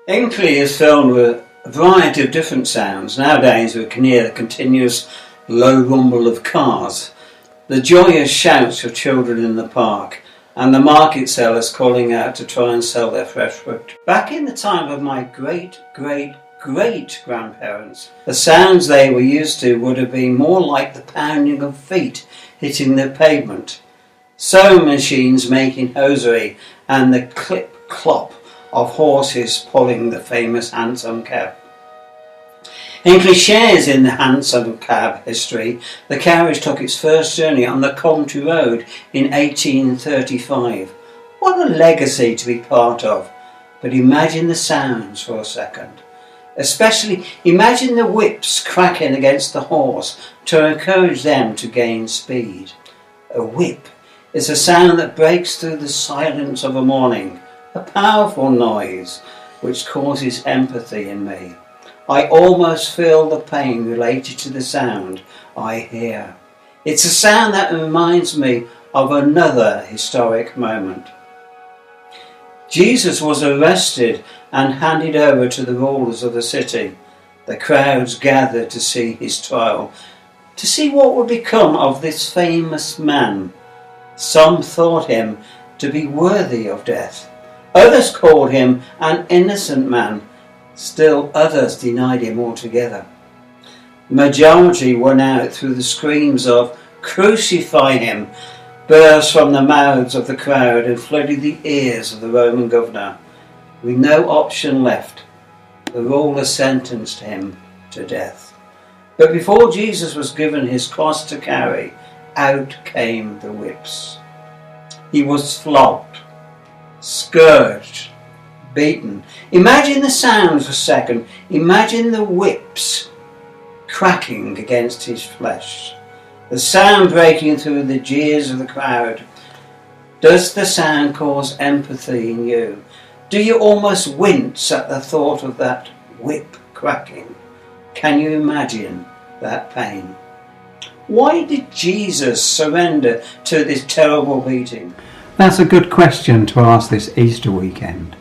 Ilkley is filled with a variety of different sounds. Nowadays we can hear the continuous low rumble of cars, the joyous shouts of children in the park, and the market sellers calling out to try and sell their fresh fruit. Back in the time of my great-great-great-grandparents, the sounds they were used to would have been more like the pounding of feet hitting the pavement, sewing machines making hosiery, and the clip-clop of horses pulling the famous hansom cab. Ilkley shares in the hansom cab history. The carriage took its first journey on the Coventry Road in 1835. What a legacy to be part of. But imagine the sounds for a second. Especially imagine the whips cracking against the horse to encourage them to gain speed. A whip is a sound that breaks through the silence of a morning, a powerful noise which causes empathy in me. I almost feel the pain related to the sound I hear. It's a sound that reminds me of another historic moment. Jesus was arrested and handed over to the rulers of the city. The crowds gathered to see his trial, to see what would become of this famous man. Some thought him to be worthy of death. Others called him an innocent man. Still others denied him altogether. The majority won out through the screams of "Crucify him!" burst from the mouths of the crowd and flooded the ears of the Roman governor. With no option left, the ruler sentenced him to death. But before Jesus was given his cross to carry, out came the whips. He was flogged, scourged, beaten. Imagine the sounds for a second. Imagine the whips cracking against his flesh, the sound breaking through the jeers of the crowd. Does the sound cause empathy in you? Do you almost wince at the thought of that whip cracking? Can you imagine that pain? Why did Jesus surrender to this terrible beating? That's a good question to ask this Easter weekend.